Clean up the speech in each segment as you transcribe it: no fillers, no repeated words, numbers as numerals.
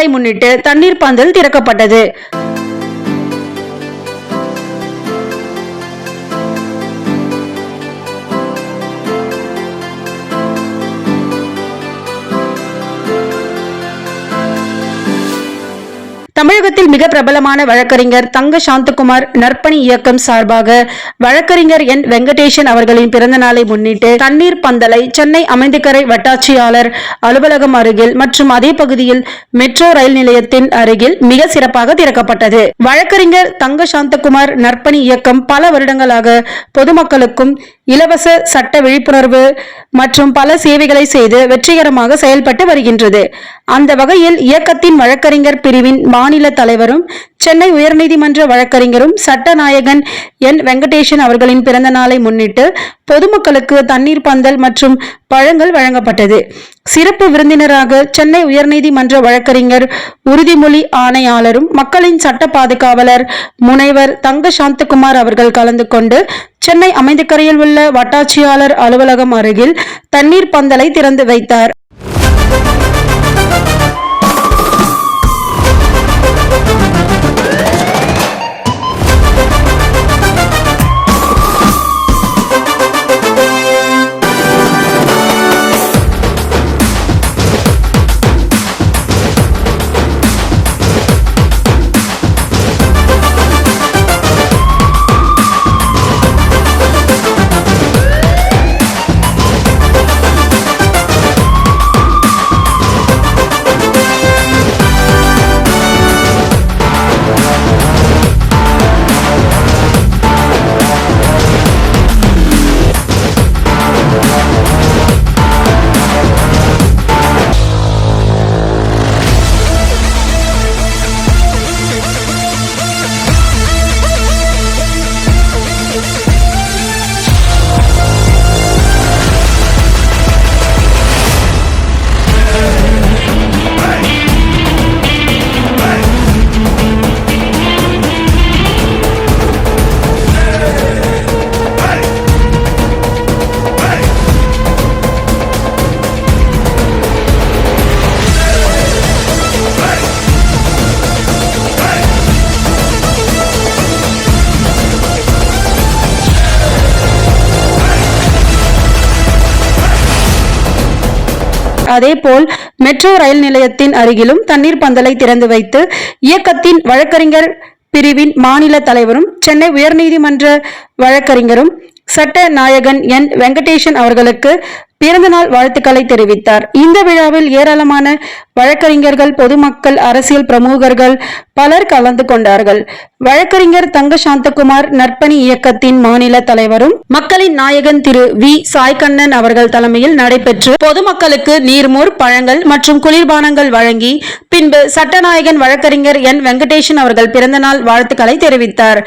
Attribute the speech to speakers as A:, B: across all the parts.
A: நாளை முன்னிட்டு தண்ணீர் பந்தல் திறக்கப்பட்டது. தமிழகத்தில் மிக பிரபலமான வழக்கறிஞர் தங்க சாந்தகுமார் நற்பணி இயக்கம் சார்பாக வழக்கறிஞர் என் வெங்கடேசன் அவர்களின் பிறந்த நாளை முன்னிட்டு தண்ணீர் பந்தலை சென்னை அமைந்திக்கரை வட்டாட்சியாளர் அலுவலகம் அருகில் மற்றும் அதே பகுதியில் மெட்ரோ ரயில் நிலையத்தின் அருகில் மிக சிறப்பாக திறக்கப்பட்டது. வழக்கறிஞர் தங்க சாந்தகுமார் நற்பணி இயக்கம் பல வருடங்களாக பொதுமக்களுக்கும் இலவச சட்ட விழிப்புணர்வு மற்றும் பல சேவைகளை செய்து வெற்றிகரமாக செயல்பட்டு வருகின்றது. அந்த வகையில் இயக்கத்தின் வழக்கறிஞர் பிரிவின் மாநில தலைவரும் சென்னை உயர்நீதிமன்ற வழக்கறிஞரும் சட்டநாயகன் என் வெங்கடேசன் அவர்களின் பிறந்த நாளை முன்னிட்டு பொதுமக்களுக்கு தண்ணீர் பந்தல் மற்றும் பழங்கள் வழங்கப்பட்டது. சிறப்பு விருந்தினராக சென்னை உயர்நீதிமன்ற வழக்கறிஞர் உறுதிமொழி ஆணையாளரும் மக்களின் சட்ட பாதுகாவலர் முனைவர் தங்க சாந்தகுமார் அவர்கள் கலந்து கொண்டு சென்னை அமைந்திக்கரையில் உள்ள வட்டாட்சியாளர் அலுவலகம் அருகில் தண்ணீர் பந்தலை திறந்து வைத்தார். அதேபோல் மெட்ரோ ரயில் நிலையத்தின் அருகிலும் தண்ணீர் பந்தலை திறந்து வைத்து இயக்கத்தின் வழக்கறிஞர் பிரிவின் மாநில தலைவரும் சென்னை உயர்நீதிமன்ற வழக்கறிஞரும் சட்ட நாயகன் என் வெங்கடேசன் அவர்களுக்கு பிறந்தநாள் வாழ்த்துக்களை தெரிவித்தார். இந்த விழாவில் ஏராளமான வழக்கறிஞர்கள், பொதுமக்கள், அரசியல் பிரமுகர்கள் பலர் கலந்து கொண்டார்கள். வழக்கறிஞர் தங்க சாந்தகுமார் நற்பணி இயக்கத்தின் மாநில தலைவரும் மக்களின் நாயகன் திரு வி சாய்கண்ணன் அவர்கள் தலைமையில் நடைபெற்று பொதுமக்களுக்கு நீர்மோர், பழங்கள் மற்றும் குளிர்பானங்கள் வழங்கி பின்பு சட்டநாயகன் வழக்கறிஞர் என் வெங்கடேசன் அவர்கள் பிறந்தநாள் வாழ்த்துக்களை தெரிவித்தார்.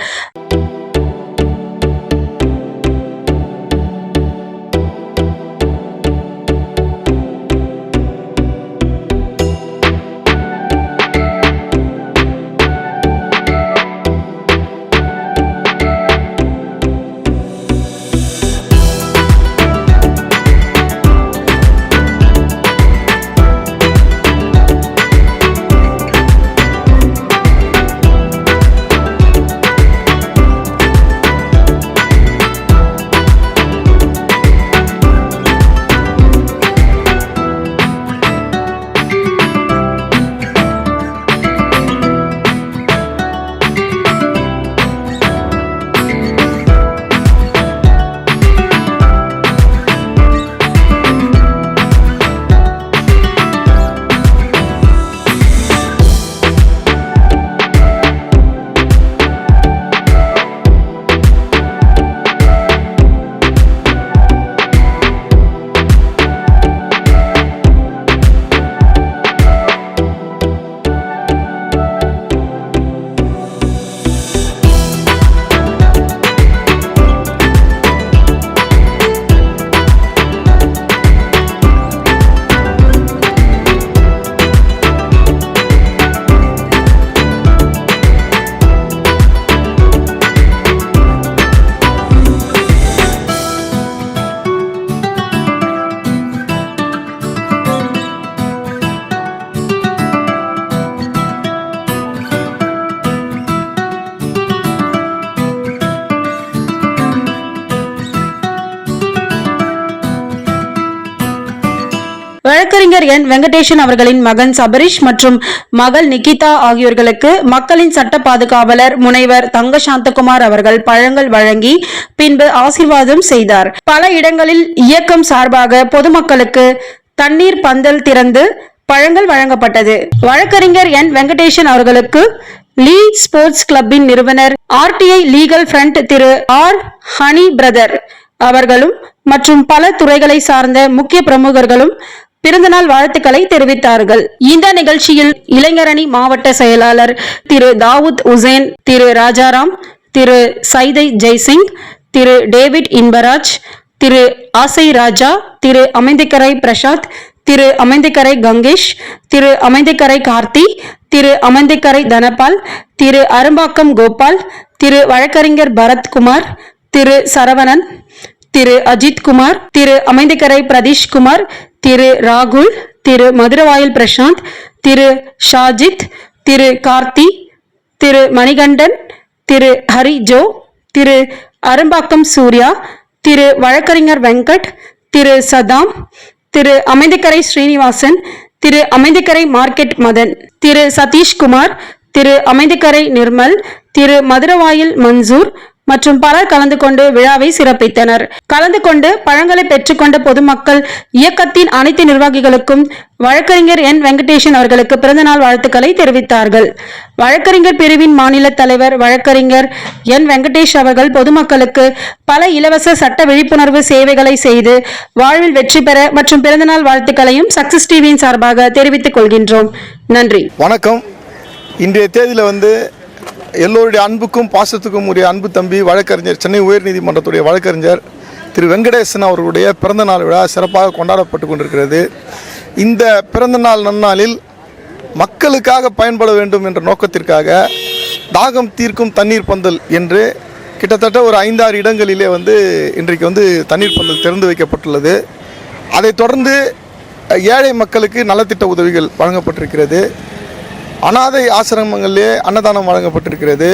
A: வழக்கறிஞர் என் வெங்கடேசன் அவர்களின் மகன் சபரிஷ் மற்றும் மகள் நிகிதா ஆகியோர்களுக்கு மக்களின் சட்ட பாதுகாவலர் முனைவர் தங்க சாந்தகுமார் அவர்கள் பழங்கள் வழங்கி பின்பு ஆசீர்வாதம் செய்தார். பல இடங்களில் இயக்கம் சார்பாக பொதுமக்களுக்கு தண்ணீர் பந்தல் திறந்து பழங்கள் வழங்கப்பட்டது. வழக்கறிஞர் என் வெங்கடேசன் அவர்களுக்கு லீ ஸ்போர்ட்ஸ் கிளப்பின் நிறுவனர் RTI லீகல் ஃப்ரண்ட் திரு ஹனி பிரதர் அவர்களும் மற்றும் பல துறைகளை சார்ந்த முக்கிய பிரமுகர்களும் பிறந்தநாள் வாழ்த்துக்களை தெரிவித்தார்கள். இந்த நிகழ்ச்சியில் இளைஞரணி மாவட்ட செயலாளர் திரு தாவூத் உசேன், திரு ராஜாராம், திரு சைதை ஜெய்சிங், திரு டேவிட் இன்பராஜ், திரு ஆசை ராஜா, திரு அமைந்திக்கரை பிரசாத், திரு அமைந்திக்கரை கங்கேஷ், திரு அமைந்திக்கரை கார்த்தி, திரு அமைந்திக்கரை தனபால், திரு அரும்பாக்கம் கோபால், திரு வழக்கறிஞர் பரத்குமார், திரு சரவணன், திரு அஜித் குமார், திரு அமைந்திக்கரை பிரதீஷ்குமார், திரு ராகுல், திரு மதுரவாயில் பிரசாந்த், திரு ஷாஜித், திரு கார்த்தி, திரு மணிகண்டன், திரு ஹரிஜோ, திரு அரும்பாக்கம் சூர்யா, திரு வழக்கறிஞர் வெங்கட், திரு சதாம், திரு அமைந்திக்கரை ஸ்ரீனிவாசன், திரு அமைந்திக்கரை மார்க்கெட் மதன், திரு சதீஷ்குமார், திரு அமைந்திக்கரை நிர்மல், திரு மதுரவாயில் மன்சூர் மற்றும் பலர் கலந்து கொண்டு விழாவை சிறப்பித்தனர். கலந்து கொண்டு பழங்களை பெற்றுக்கொண்ட பொதுமக்கள் இயக்கத்தின் அனைத்து நிர்வாகிகளுக்கும் வழக்கறிஞர் என் வெங்கடேசன் அவர்களுக்கு பிறந்தநாள் வாழ்த்துக்களை தெரிவித்தார்கள். வழக்கறிஞர் பிரிவின் மாநில தலைவர் வழக்கறிஞர் என் வெங்கடேஷ் அவர்கள் பொதுமக்களுக்கு பல இலவச சட்ட விழிப்புணர்வு சேவைகளை செய்து வாழ்வில் வெற்றி பெற மற்றும் பிறந்தநாள் வாழ்த்துக்களையும் சக்சஸ் டிவியின் சார்பாக தெரிவித்துக் கொள்கின்றோம். நன்றி.
B: வணக்கம். இன்றைய தேதியில் எல்லோருடைய அன்புக்கும் பாசத்துக்கும் உரிய அன்பு தம்பி வழக்கறிஞர் சென்னை உயர்நீதிமன்றத்துடைய வழக்கறிஞர் திரு வெங்கடேசன் அவர்களுடைய பிறந்தநாள் விழா சிறப்பாக கொண்டாடப்பட்டு கொண்டிருக்கிறது. இந்த பிறந்தநாள் நன்னாளில் மக்களுக்காக பயன்பட வேண்டும் என்ற நோக்கத்திற்காக தாகம் தீர்க்கும் தண்ணீர் பந்தல் என்று கிட்டத்தட்ட ஒரு 5-6 இடங்களிலே இன்றைக்கு தண்ணீர் பந்தல் திறந்து வைக்கப்பட்டுள்ளது. அதைத் தொடர்ந்து ஏழை மக்களுக்கு நலத்திட்ட உதவிகள் வழங்கப்பட்டிருக்கிறது. அனாதை ஆசிரமங்களிலே அன்னதானம் வழங்கப்பட்டிருக்கிறது.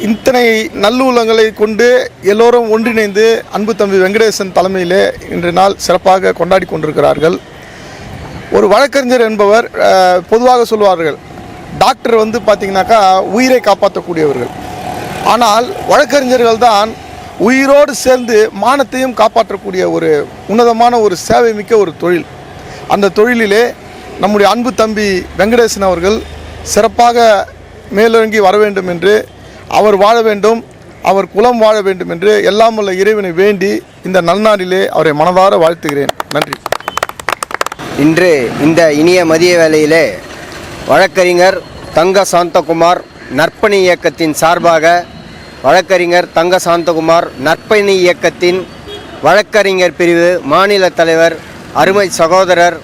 B: இத்தனை நல்லுள்ளங்களை கொண்டு எல்லோரும் ஒன்றிணைந்து அன்பு தம்பி வெங்கடேசன் தலைமையிலே இன்றைய நாள் சிறப்பாக கொண்டாடி கொண்டிருக்கிறார்கள். ஒரு வழக்கறிஞர் என்பவர் பொதுவாக சொல்வார்கள், டாக்டர் பார்த்திங்கனாக்கா உயிரை காப்பாற்றக்கூடியவர்கள். ஆனால் வழக்கறிஞர்கள் தான் உயிரோடு சேர்ந்து மானத்தையும் காப்பாற்றக்கூடிய ஒரு உன்னதமான ஒரு சேவை மிக்க ஒரு தொழில். அந்த தொழிலிலே நம்முடைய அன்பு தம்பி வெங்கடேசன் அவர்கள் சிறப்பாக மேலோங்கி வர வேண்டும் என்று, அவர் வாழ வேண்டும், அவர் குலம் வாழ வேண்டும் என்று எல்லாம் உள்ள இறைவனை வேண்டி இந்த நல்நாளிலே அவரை மனதார வாழ்த்துகிறேன். நன்றி.
C: இன்று இந்த இனிய மதிய வேளையிலே வழக்கறிஞர் தங்க சாந்தகுமார் நற்பணி இயக்கத்தின் சார்பாக வழக்கறிஞர் தங்க சாந்தகுமார் நற்பணி இயக்கத்தின் வழக்கறிஞர் பிரிவு மாநில தலைவர் அருமை சகோதரர்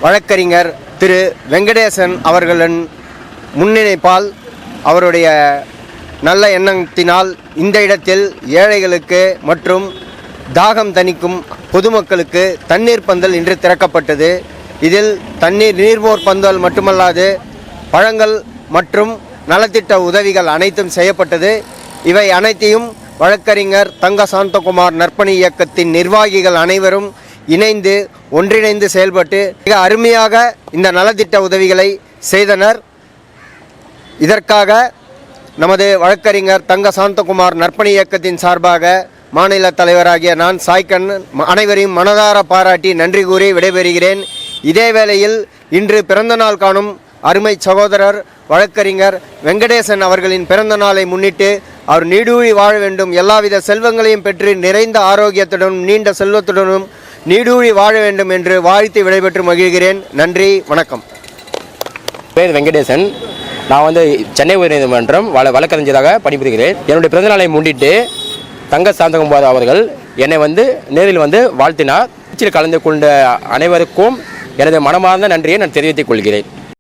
C: வழக்கறிஞர் திரு வெங்கடேசன் அவர்களின் முன்னிணைப்பால் அவருடைய நல்ல எண்ணத்தினால் இந்த இடத்தில் ஏழைகளுக்கு மற்றும் தாகம் தணிக்கும் பொதுமக்களுக்கு தண்ணீர் பந்தல் இன்று திறக்கப்பட்டது. இதில் நீர்மோர் பந்தல் மட்டுமல்லாது பழங்கள் மற்றும் நலத்திட்ட உதவிகள் அனைத்தும் செய்யப்பட்டது. இவை அனைத்தையும் வழக்கறிஞர் தங்க சாந்தகுமார் நற்பணி இயக்கத்தின் நிர்வாகிகள் அனைவரும் இணைந்து ஒன்றிணைந்து செயல்பட்டு மிக அருமையாக இந்த நலத்திட்ட உதவிகளை செய்தனர். இதற்காக நமது வழக்கறிஞர் தங்க சாந்தகுமார் நற்பணி இயக்கத்தின் சார்பாக மாநில தலைவராகிய நான் சாய்கண்ணன் அனைவரையும் மனதார பாராட்டி நன்றி கூறி விடைபெறுகிறேன். இதே வேளையில் இன்று பிறந்தநாள் காணும் அருமை சகோதரர் வழக்கறிஞர் வெங்கடேசன் அவர்களின் பிறந்த நாளை முன்னிட்டு அவர் நீடூழி வாழ வேண்டும், எல்லாவித செல்வங்களையும் பெற்று நிறைந்த ஆரோக்கியத்துடனும் நீண்ட செல்வத்துடனும் நீடூழி வாழ வேண்டும் என்று வாழ்த்து விடைபெற்று மகிழ்கிறேன். நன்றி, வணக்கம்.
D: பேர் வெங்கடேசன். நான் சென்னை உயர்நீதிமன்றம் வழக்கறிஞராக பணிபுரிகிறேன். என்னுடைய பிறந்தநாளை முன்னிட்டு தங்க சாந்தகுமார் அவர்கள் என்னை நேரில் வாழ்த்தினார். கலந்து கொண்ட அனைவருக்கும் எனது மனமார்ந்த நன்றியை நான் தெரிவித்துக் கொள்கிறேன்.